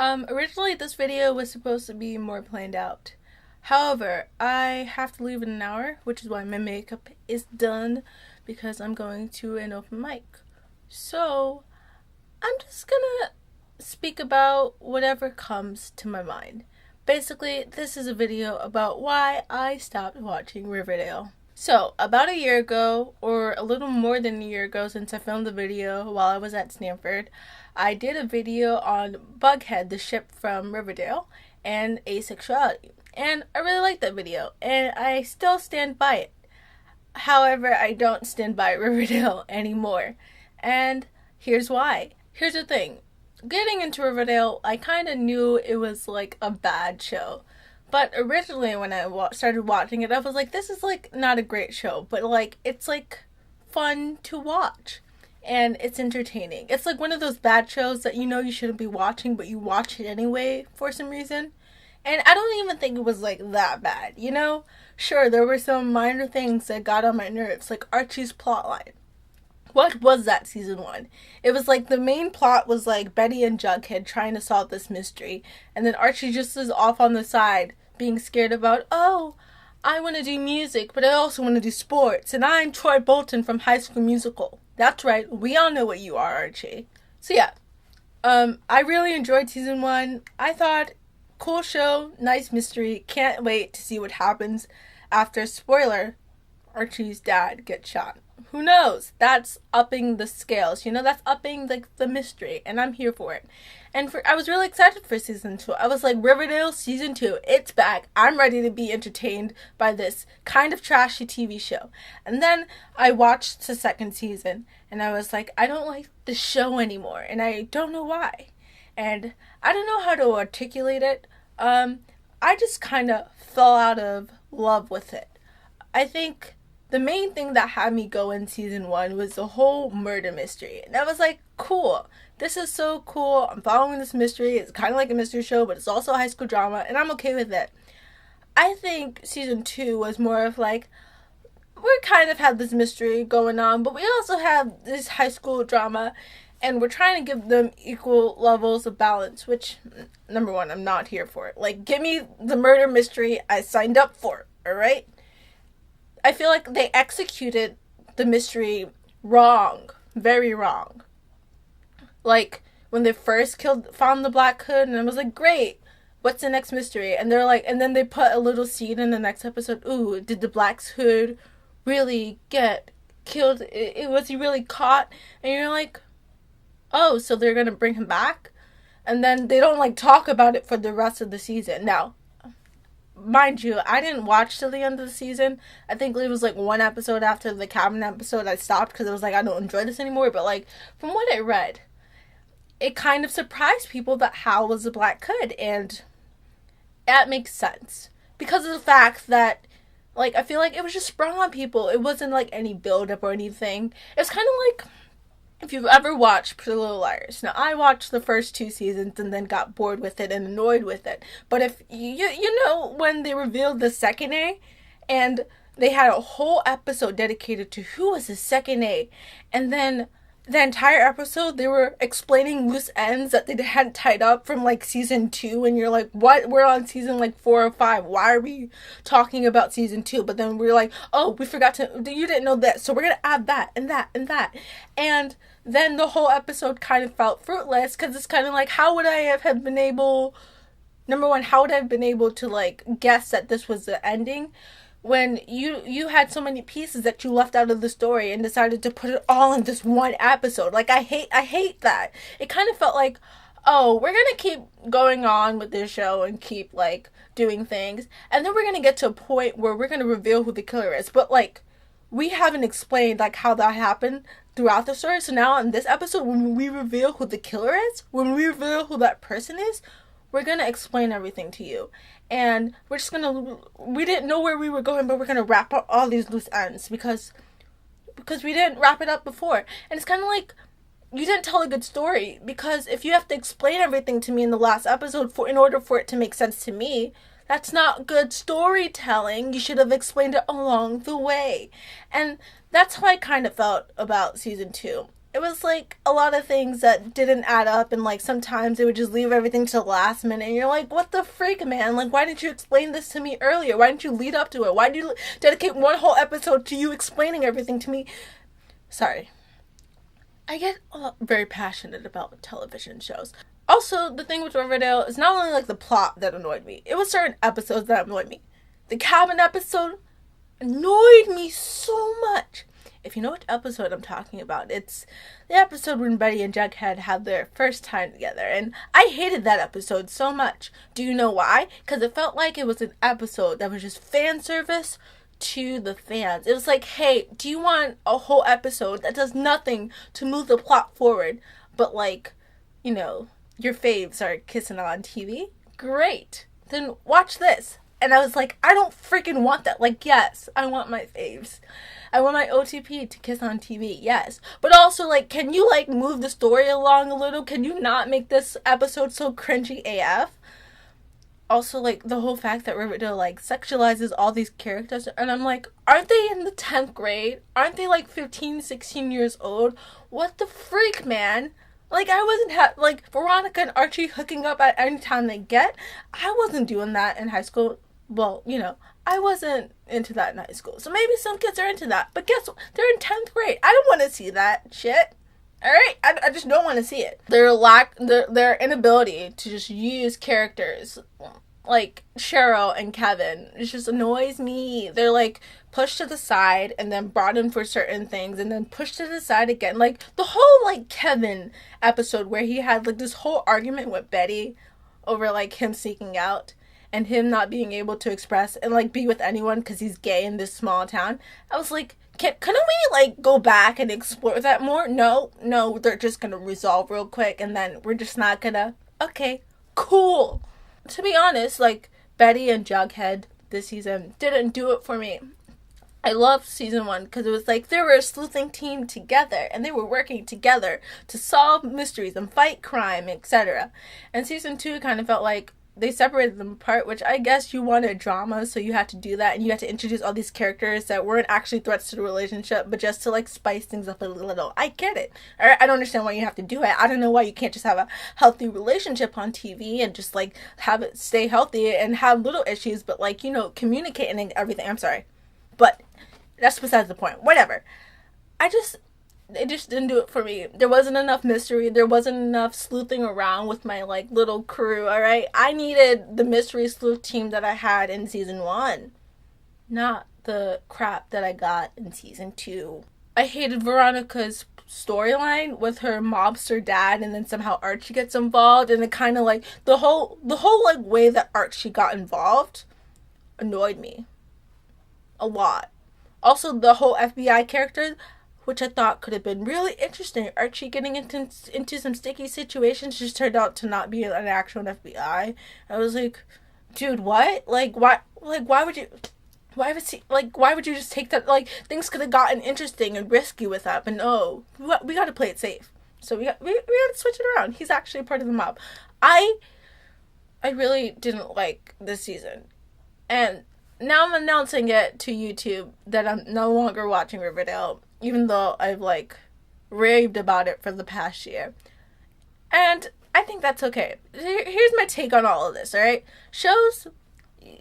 Originally this video was supposed to be more planned out. However, I have to leave in an hour, which is why my makeup is done because I'm going to an open mic. So, I'm just gonna speak about whatever comes to my mind. Basically, this is a video about why I stopped watching Riverdale. So, about a year ago, or a little more than a year ago since I filmed the video while I was at Stanford, I did a video on Bughead, the ship from Riverdale, and asexuality. And I really liked that video, and I still stand by it. However, I don't stand by Riverdale anymore. And here's why. Here's the thing. Getting into Riverdale, I kind of knew it was like a bad show. But originally when I started watching it, I was like, this is like not a great show, but like it's like fun to watch. And it's entertaining. It's like one of those bad shows that you know you shouldn't be watching, but you watch it anyway for some reason. And I don't even think it was like that bad, you know? Sure, there were some minor things that got on my nerves, like Archie's plotline. What was that season one? It was like the main plot was like Betty and Jughead trying to solve this mystery, and then Archie just is off on the side being scared about, oh, I want to do music, but I also want to do sports, and I'm Troy Bolton from High School Musical. That's right, we all know what you are, Archie. So yeah, I really enjoyed season one. I thought, cool show, nice mystery, can't wait to see what happens after, spoiler, Archie's dad gets shot. Who knows? That's upping the scales, you know, that's upping like the mystery, and I'm here for it. And I was really excited for season 2. I was like, Riverdale season 2, it's back. I'm ready to be entertained by this kind of trashy TV show. And then I watched the second season, and I was like, I don't like the show anymore, and I don't know why. And I don't know how to articulate it. I just kind of fell out of love with it. I think the main thing that had me go in season 1 was the whole murder mystery. And I was like, cool. This is so cool. I'm following this mystery. It's kind of like a mystery show, but it's also a high school drama, and I'm okay with it. I think season 2 was more of like, we kind of had this mystery going on, but we also have this high school drama, and we're trying to give them equal levels of balance, which, number one, I'm not here for it. Like, give me the murder mystery. I signed up for it, alright? I feel like they executed the mystery wrong. Very wrong. Like, when they first found the Black Hood, and I was like, great, what's the next mystery? And they're like, and then they put a little seed in the next episode. Ooh, did the Black Hood really get killed? Was he really caught? And you're like, oh, so they're gonna bring him back? And then they don't like talk about it for the rest of the season. Now, mind you, I didn't watch till the end of the season. I think it was like one episode after the cabin episode I stopped because I was like, I don't enjoy this anymore. But like, from what I read, it kind of surprised people that Hal was the Black Hood, and that makes sense because of the fact that, like, I feel like it was just sprung on people. It wasn't like any build up or anything. It was kind of like, if you've ever watched Pretty Little Liars. Now, I watched the first 2 seasons and then got bored with it and annoyed with it. But if you know when they revealed the second A, and they had a whole episode dedicated to who was the second A, and then the entire episode they were explaining loose ends that they hadn't tied up from like season 2, and you're like, what? We're on season like 4 or 5. Why are we talking about season 2? But then we're like, oh, we forgot to, you didn't know that, so we're gonna add that and that and that. And then the whole episode kind of felt fruitless because it's kind of like, how would I have been able, number one, how would I have been able to like guess that this was the ending when you had so many pieces that you left out of the story and decided to put it all in this one episode? Like, I hate that. It kind of felt like, oh, we're gonna keep going on with this show and keep like doing things, and then we're gonna get to a point where we're gonna reveal who the killer is, but like, we haven't explained like how that happened throughout the story. So now in this episode, when we reveal who the killer is, when we reveal who that person is, we're gonna explain everything to you. And we didn't know where we were going, but we're gonna wrap up all these loose ends because we didn't wrap it up before. And it's kind of like, you didn't tell a good story, because if you have to explain everything to me in the last episode in order for it to make sense to me, that's not good storytelling. You should have explained it along the way. And that's how I kind of felt about season 2. it was like a lot of things that didn't add up, and like sometimes they would just leave everything to the last minute, and you're like, what the freak, man? Like, why didn't you explain this to me earlier? Why didn't you lead up to it? Why did you dedicate one whole episode to you explaining everything to me? Sorry. I get very passionate about television shows. Also, the thing with Riverdale is not only like the plot that annoyed me, it was certain episodes that annoyed me. The cabin episode annoyed me so much. If you know what episode I'm talking about, it's the episode when Betty and Jughead had their first time together, and I hated that episode so much. Do you know why? Because it felt like it was an episode that was just fan service to the fans. It was like, hey, do you want a whole episode that does nothing to move the plot forward, but like, you know, your faves are kissing on TV? Great. Then watch this. And I was like, I don't freaking want that. Like, yes, I want my faves. I want my OTP to kiss on TV, yes. But also, like, can you, like, move the story along a little? Can you not make this episode so cringy AF? Also, like, the whole fact that Riverdale, like, sexualizes all these characters. And I'm like, aren't they in the 10th grade? Aren't they, like, 15, 16 years old? What the freak, man? Like, I wasn't, like, Veronica and Archie hooking up at any time they get. I wasn't doing that in high school. Well, you know, I wasn't into that in high school. So maybe some kids are into that. But guess what? They're in 10th grade. I don't want to see that shit. Alright? I just don't want to see it. Their inability to just use characters like Cheryl and Kevin, it just annoys me. They're like pushed to the side and then brought in for certain things and then pushed to the side again. Like the whole like Kevin episode where he had like this whole argument with Betty over like him seeking out and him not being able to express and like be with anyone because he's gay in this small town. I was like, couldn't we like go back and explore that more? No, they're just gonna resolve real quick and then we're just not gonna. Okay, cool. To be honest, like Betty and Jughead this season didn't do it for me. I loved season 1 because it was like they were a sleuthing team together and they were working together to solve mysteries and fight crime, etc. And season 2 kind of felt like they separated them apart, which I guess you wanted drama, so you had to do that, and you had to introduce all these characters that weren't actually threats to the relationship, but just to, like, spice things up a little. I get it. I don't understand why you have to do it. I don't know why you can't just have a healthy relationship on TV and just, like, have it stay healthy and have little issues, but, like, you know, communicating and everything. I'm sorry. But that's besides the point. Whatever. It just didn't do it for me. There wasn't enough mystery. There wasn't enough sleuthing around with my, like, little crew, alright? I needed the mystery sleuth team that I had in season 1. Not the crap that I got in season 2. I hated Veronica's storyline with her mobster dad, and then somehow Archie gets involved, and it kind of, like, the whole, like, way that Archie got involved annoyed me. A lot. Also, the whole FBI character, which I thought could have been really interesting. Archie getting into some sticky situations just turned out to not be an actual FBI. I was like, dude, what? Like, why would you just take that? Like, things could have gotten interesting and risky with that, but no, we got to play it safe. So we got to switch it around. He's actually a part of the mob. I really didn't like this season, and now I'm announcing it to YouTube that I'm no longer watching Riverdale, even though I've, like, raved about it for the past year. And I think that's okay. Here's my take on all of this, alright? Shows,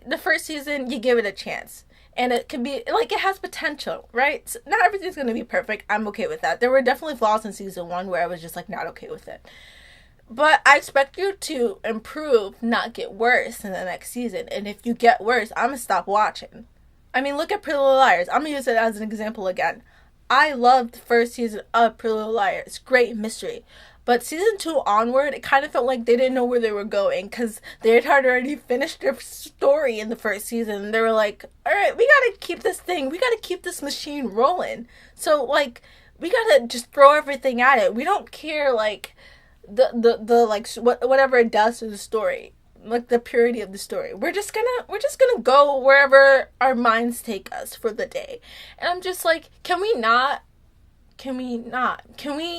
the first season, you give it a chance. And it can be, like, it has potential, right? So not everything's gonna be perfect. I'm okay with that. There were definitely flaws in season 1 where I was just, like, not okay with it. But I expect you to improve, not get worse in the next season. And if you get worse, I'm gonna stop watching. I mean, look at Pretty Little Liars. I'm gonna use it as an example again. I loved the first season of Pretty Little Liars. Great mystery. But season 2 onward, it kind of felt like they didn't know where they were going because they had already finished their story in the first season. And they were like, alright, we gotta keep this machine rolling. So, like, we gotta just throw everything at it. We don't care, like, the like whatever it does to the story, like the purity of the story. We're just gonna go wherever our minds take us for the day. And I'm just like, can we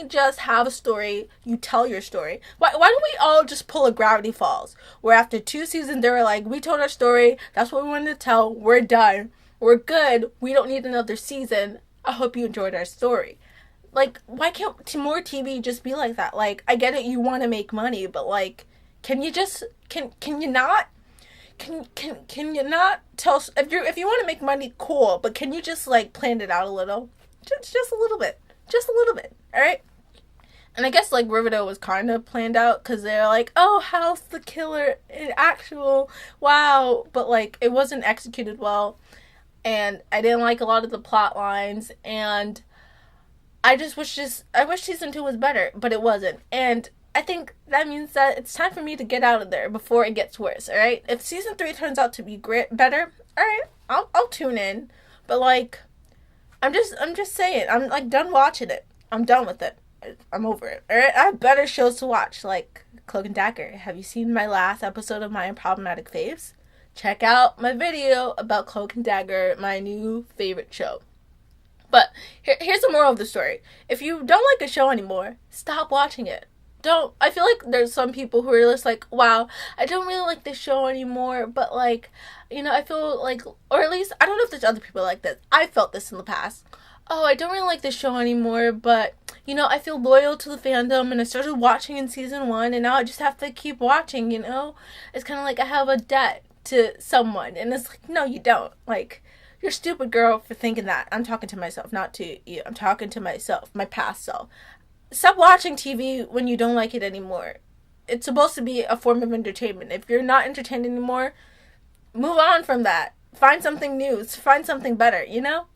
just have a story? You tell your story. Why don't we all just pull a Gravity Falls, where after 2 seasons they were like, we told our story, that's what we wanted to tell, we're done, we're good, we don't need another season, I hope you enjoyed our story. Like, why can't more TV just be like that? Like, I get it, you want to make money, but like, can you just can you not can you not tell if you want to make money, cool, but can you just like plan it out a little, just a little bit, all right? And I guess like Riverdale was kind of planned out because they're like, oh, House the Killer in actual, wow, but like it wasn't executed well, and I didn't like a lot of the plot lines, and I wish season 2 was better, but it wasn't. And I think that means that it's time for me to get out of there before it gets worse, alright? If season 3 turns out to be better, alright, I'll tune in. But like, I'm just saying, I'm like done watching it. I'm done with it. I'm over it, alright? I have better shows to watch, like Cloak and Dagger. Have you seen my last episode of my problematic faves? Check out my video about Cloak and Dagger, my new favorite show. But here's the moral of the story. If you don't like a show anymore, stop watching it. Don't. I feel like there's some people who are just like, wow, I don't really like this show anymore, but like, you know, I feel like, or at least, I don't know if there's other people like this. I felt this in the past. Oh, I don't really like this show anymore, but, you know, I feel loyal to the fandom, and I started watching in season 1, and now I just have to keep watching, you know? It's kind of like I have a debt to someone, and it's like, no, you don't. Like, you're stupid, girl, for thinking that. I'm talking to myself, not to you. I'm talking to myself, my past self. Stop watching TV when you don't like it anymore. It's supposed to be a form of entertainment. If you're not entertained anymore, move on from that. Find something new. Find something better, you know?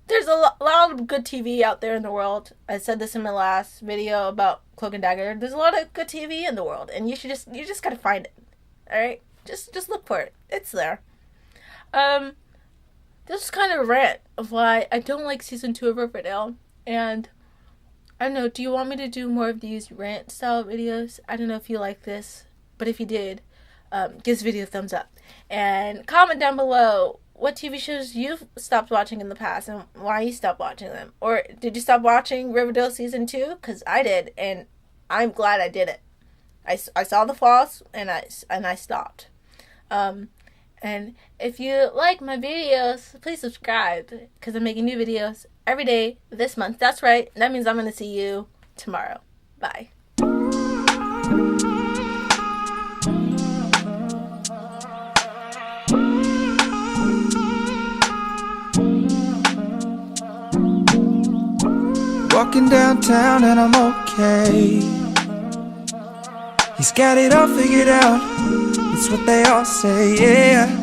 There's a lot of good TV out there in the world. I said this in my last video about Cloak and Dagger. There's a lot of good TV in the world, and you just gotta find it. Alright? Just look for it. It's there. This is kind of a rant of why I don't like season 2 of Riverdale, and I don't know, do you want me to do more of these rant style videos? I don't know if you like this, but if you did, give this video a thumbs up, and comment down below what TV shows you've stopped watching in the past and why you stopped watching them, or did you stop watching Riverdale season 2? Because I did, and I'm glad I did it. I saw the flaws, and I stopped. And if you like my videos, please subscribe, because I'm making new videos every day this month. That's right. That means I'm going to see you tomorrow. Bye. Walking downtown and I'm okay. He's got it all figured out. It's what they all say, yeah.